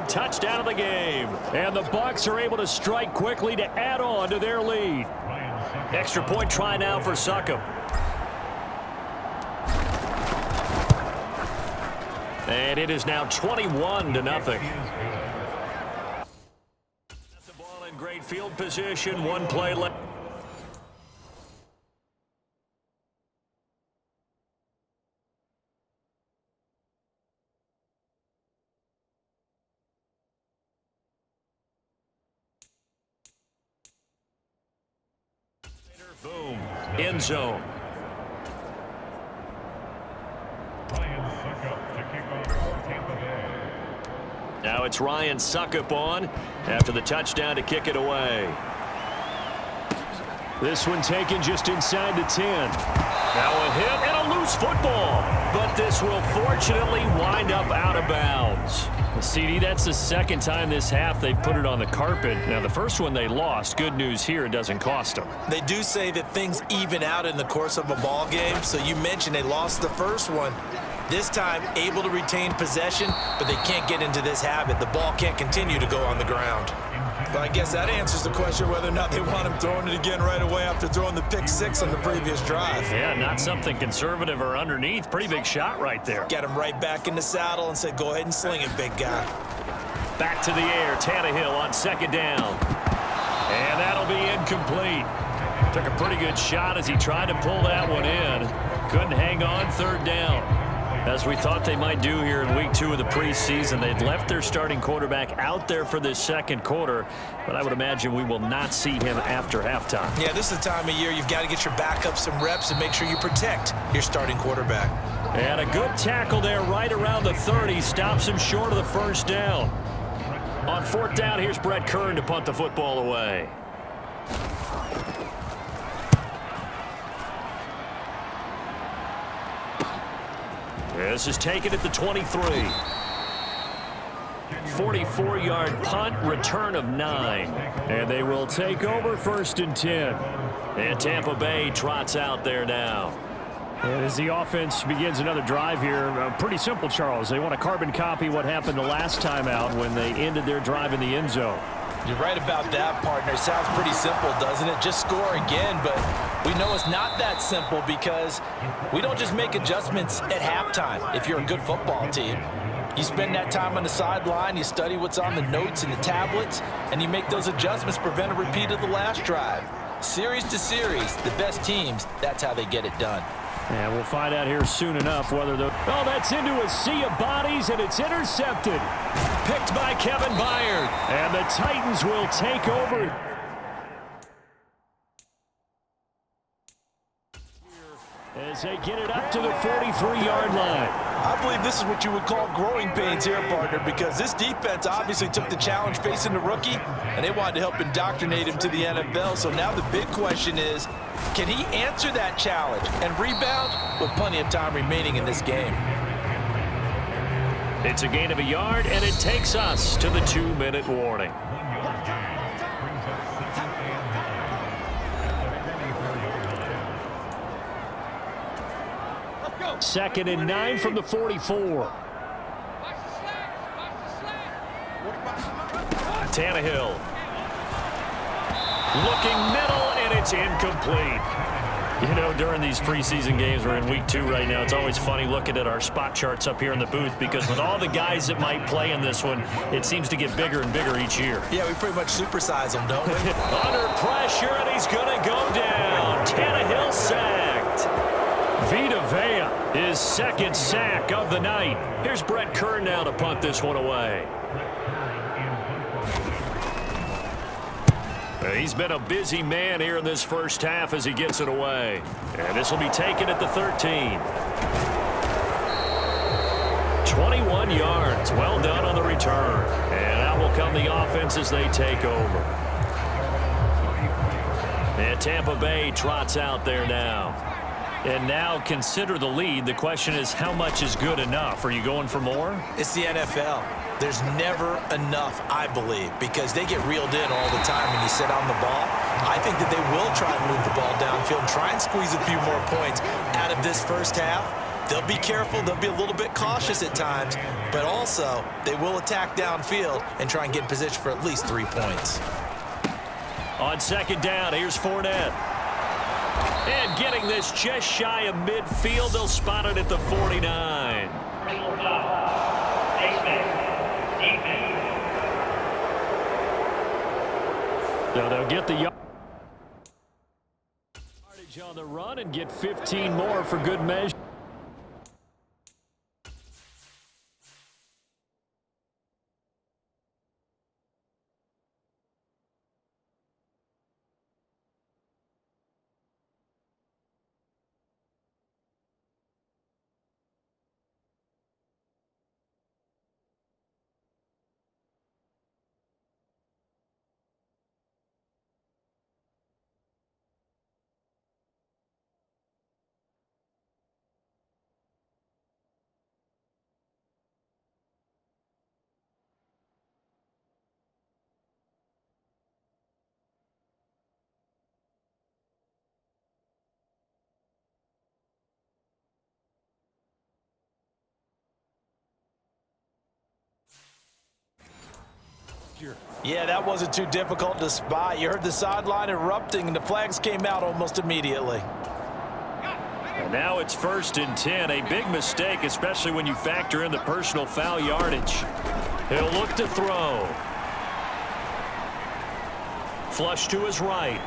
third touchdown of the game. And the Bucs are able to strike quickly to add on to their lead. Extra point try now for Succop. And it is now 21-0. The ball in great field position. One play left. Boom. End zone. Now it's Ryan Succop on after the touchdown to kick it away. This one taken just inside the 10. Now a hit and a loose football. But this will fortunately wind up out of bounds. CD, that's the second time this half they've put it on the carpet. Now, the first one they lost. Good news here, it doesn't cost them. They do say that things even out in the course of a ball game. So you mentioned they lost the first one. This time, able to retain possession, but they can't get into this habit. The ball can't continue to go on the ground. But I guess that answers the question whether or not they want him throwing it again right away after throwing the pick six on the previous drive. Yeah, not something conservative or underneath. Pretty big shot right there. Got him right back in the saddle and said, go ahead and sling it, big guy. Back to the air. Tannehill on second down. And that'll be incomplete. Took a pretty good shot as he tried to pull that one in. Couldn't hang on third down. As we thought they might do here in week 2 of the preseason, they'd left their starting quarterback out there for this second quarter, but I would imagine we will not see him after halftime. Yeah, this is the time of year you've got to get your backup some reps and make sure you protect your starting quarterback. And a good tackle there right around the 30. Stops him short of the first down. On fourth down, here's Brett Kern to punt the football away. This is taken at the 23. 44-yard punt, return of 9. And they will take over first and 10. And Tampa Bay trots out there now. And as the offense begins another drive here, pretty simple, Charles. They want to carbon copy what happened the last time out when they ended their drive in the end zone. You're right about that, partner. It sounds pretty simple, doesn't it? Just score again, but we know it's not that simple because we don't just make adjustments at halftime if you're a good football team. You spend that time on the sideline, you study what's on the notes and the tablets, and you make those adjustments, prevent a repeat of the last drive. Series to series, the best teams, that's how they get it done. And we'll find out here soon enough whether the... Oh, that's into a sea of bodies, and it's intercepted. Picked by Kevin Byard. And the Titans will take over. As they get it up to the 43-yard line. I believe this is what you would call growing pains here, partner, because this defense obviously took the challenge facing the rookie, and they wanted to help indoctrinate him to the NFL. So now the big question is, can he answer that challenge and rebound with plenty of time remaining in this game? It's a gain of a yard, and it takes us to the 2-minute warning. Second and 9 from the 44. Tannehill. Looking middle, and it's incomplete. You know, during these preseason games, we're in week 2 right now. It's always funny looking at our spot charts up here in the booth because with all the guys that might play in this one, it seems to get bigger and bigger each year. Yeah, we pretty much supersize them, don't we? Under pressure, and he's going to go down. Tannehill sacked. Vita Vea, his second sack of the night. Here's Brett Kern now to punt this one away. He's been a busy man here in this first half as he gets it away. And this will be taken at the 13. 21 yards. Well done on the return. And out will come the offense as they take over. And Tampa Bay trots out there now. And now consider the lead. The question is, how much is good enough? Are you going for more? It's the NFL. There's never enough, I believe, because they get reeled in all the time when you sit on the ball. I think that they will try and move the ball downfield and try and squeeze a few more points out of this first half. They'll be careful. They'll be a little bit cautious at times, but also they will attack downfield and try and get in position for at least 3 points. On second down, here's Fournette. And getting this just shy of midfield, they'll spot it at the 49. So they'll get the yardage on the run and get 15 more for good measure. Yeah, that wasn't too difficult to spot. You heard the sideline erupting, and the flags came out almost immediately. And now it's 1st and 10. A big mistake, especially when you factor in the personal foul yardage. He'll look to throw. Flush to his right.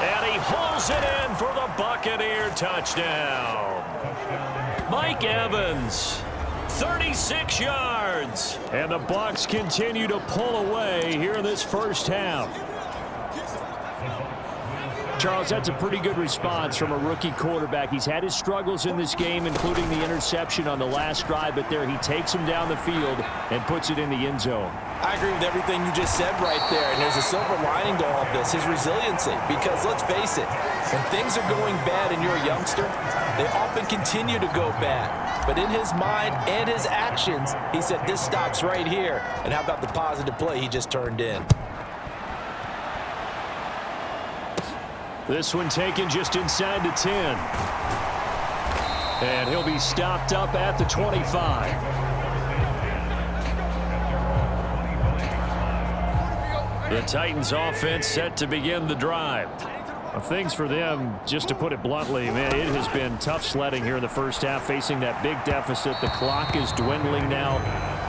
And he pulls it in for the Buccaneer touchdown. Mike Evans. 36 yards. And the Bucs continue to pull away here in this first half. Charles, that's a pretty good response from a rookie quarterback. He's had his struggles in this game, including the interception on the last drive, but there he takes him down the field and puts it in the end zone. I agree with everything you just said right there, and there's a silver lining to all of this, his resiliency, because let's face it, when things are going bad and you're a youngster, they often continue to go bad. But in his mind and his actions, he said, this stops right here. And how about the positive play he just turned in? This one taken just inside the 10. And he'll be stopped up at the 25. The Titans offense set to begin the drive. Things for them, just to put it bluntly, man, it has been tough sledding here in the first half, facing that big deficit. The clock is dwindling now.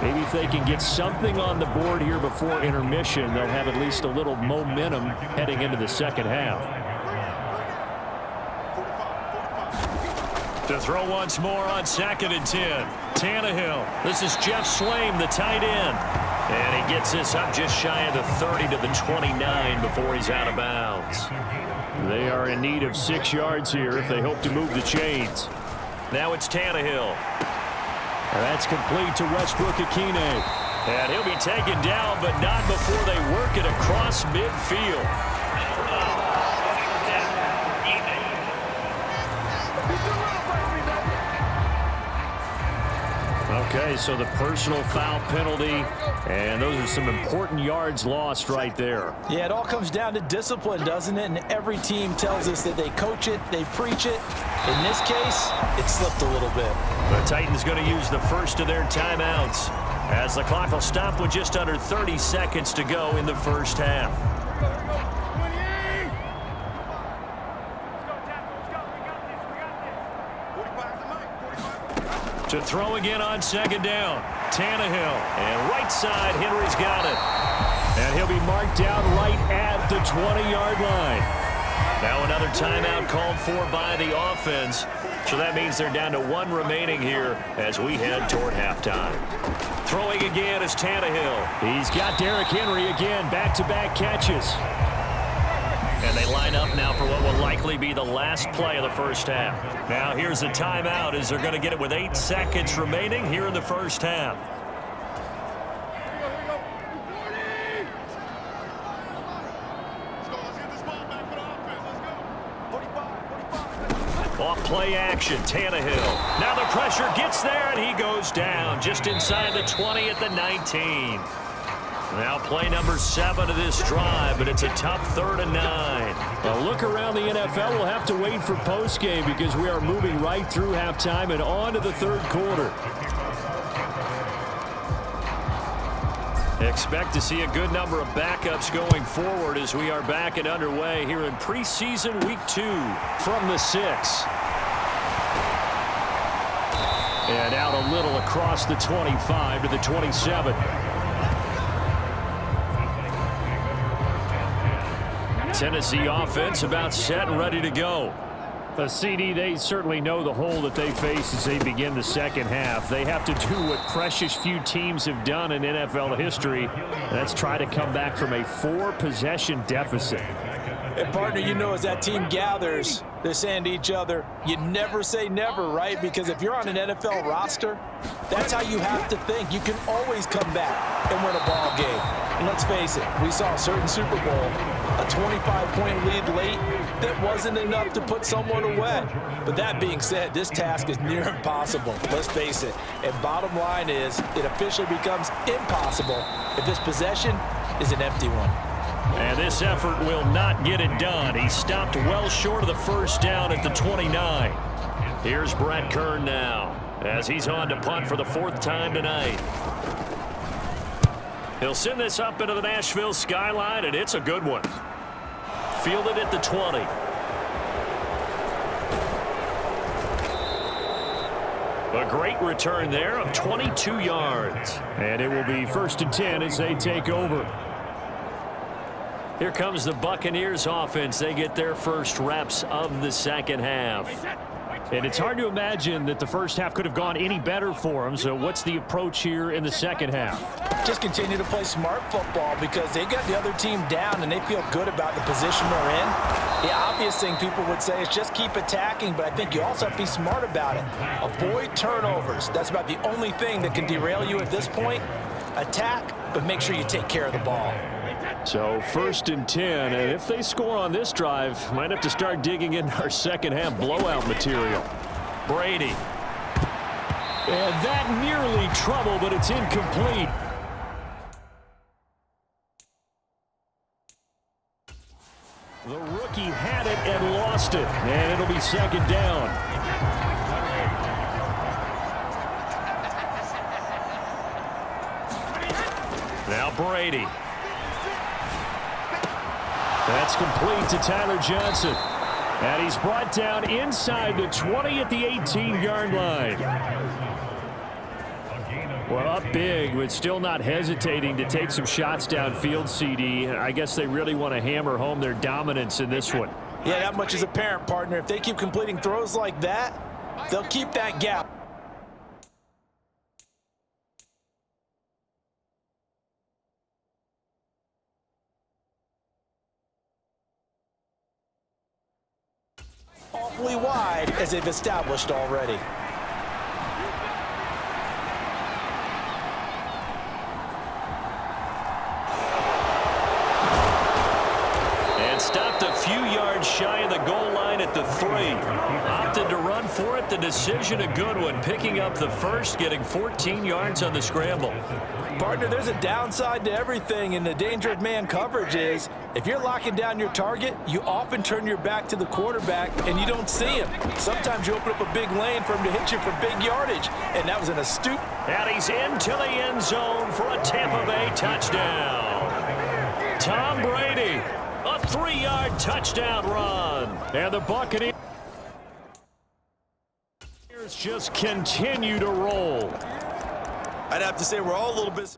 Maybe if they can get something on the board here before intermission, they'll have at least a little momentum heading into the second half. To throw once more on 2nd and 10. Tannehill. This is Jeff Swaim, the tight end. And he gets this up just shy of the 30 to the 29 before he's out of bounds. They are in need of 6 yards here if they hope to move the chains. Now it's Tannehill. And that's complete to Westbrook-Ikhine. And he'll be taken down, but not before they work it across midfield. Okay, so the personal foul penalty, and those are some important yards lost right there. Yeah, it all comes down to discipline, doesn't it? And every team tells us that they coach it, they preach it. In this case, it slipped a little bit. The Titans going to use the first of their timeouts as the clock will stop with just under 30 seconds to go in the first half. To throw again on 2nd down. Tannehill. And right side, Henry's got it. And he'll be marked down right at the 20-yard line. Now another timeout called for by the offense. So that means they're down to 1 remaining here as we head toward halftime. Throwing again is Tannehill. He's got Derrick Henry again. Back-to-back catches. And they line up now for what will likely be the last play of the first half. Now here's a timeout as they're going to get it with 8 seconds remaining here in the first half. Off play action, Tannehill. Now the pressure gets there, and he goes down just inside the 20 at the 19. Now play number 7 of this drive, but it's a tough 3rd and 9. A look around the NFL, we'll have to wait for postgame because we are moving right through halftime and on to the 3rd quarter. Expect to see a good number of backups going forward as we are back and underway here in preseason week 2 from the 6. And out a little across the 25 to the 27. Tennessee offense about set and ready to go. The CD, they certainly know the hole that they face as they begin the second half. They have to do what precious few teams have done in NFL history. That's try to come back from a 4-possession deficit. And partner, you know, as that team gathers, they're saying to each other, you never say never, right? Because if you're on an NFL roster, that's how you have to think. You can always come back and win a ball game. And let's face it, we saw a certain Super Bowl, a 25-point lead late that wasn't enough to put someone away. But that being said, this task is near impossible. Let's face it. And bottom line is, it officially becomes impossible if this possession is an empty one. And this effort will not get it done. He stopped well short of the first down at the 29. Here's Brett Kern now as he's on to punt for the 4th time tonight. He'll send this up into the Nashville skyline, and it's a good one. Fielded at the 20. A great return there of 22 yards. And it will be 1st and 10 as they take over. Here comes the Buccaneers offense. They get their first reps of the second half. And it's hard to imagine that the first half could have gone any better for them. So what's the approach here in the second half? Just continue to play smart football because they got the other team down and they feel good about the position they're in. The obvious thing people would say is just keep attacking, but I think you also have to be smart about it. Avoid turnovers. That's about the only thing that can derail you at this point. Attack, but make sure you take care of the ball. So 1st and 10, and if they score on this drive, might have to start digging in our second half blowout material. Brady. And that nearly trouble, but it's incomplete. The rookie had it and lost it, and it'll be 2nd down. Now Brady. That's complete to Tyler Johnson. And he's brought down inside the 20 at the 18-yard line. Well, up big, but still not hesitating to take some shots downfield, CD. I guess they really want to hammer home their dominance in this one. Yeah, that much is apparent, partner. If they keep completing throws like that, they'll keep that gap. Awfully wide as they've established already. And stopped a few yards shy of the goal line at the 3. Opted to run for it. The decision a good one. Picking up the first, getting 14 yards on the scramble. Partner, there's a downside to everything, and the danger of man coverage is if you're locking down your target, you often turn your back to the quarterback and you don't see him. Sometimes you open up a big lane for him to hit you for big yardage, and that was an astute. And he's into the end zone for a Tampa Bay touchdown. Tom Brady, a 3-yard touchdown run. And the Buccaneers just continue to roll. I'd have to say we're all a little bit.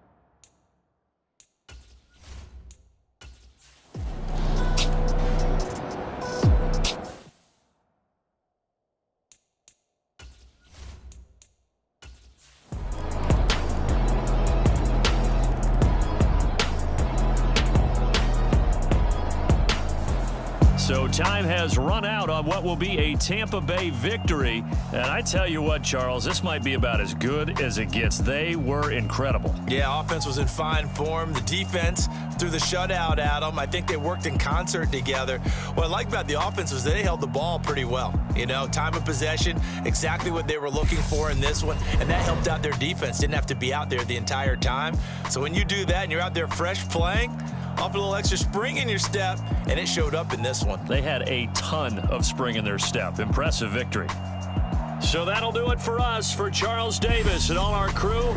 So Time has run out on what will be a Tampa Bay victory. And I tell you what, Charles, this might be about as good as it gets. They were incredible. Yeah, offense was in fine form. The defense threw the shutout at them. I think they worked in concert together. What I like about the offense was they held the ball pretty well. You know, time of possession, exactly what they were looking for in this one. And that helped out their defense. Didn't have to be out there the entire time. So when you do that and you're out there fresh playing, off a little extra spring in your step, and it showed up in this one. They had a ton of spring in their step. Impressive victory. So that'll do it for us. For Charles Davis and all our crew,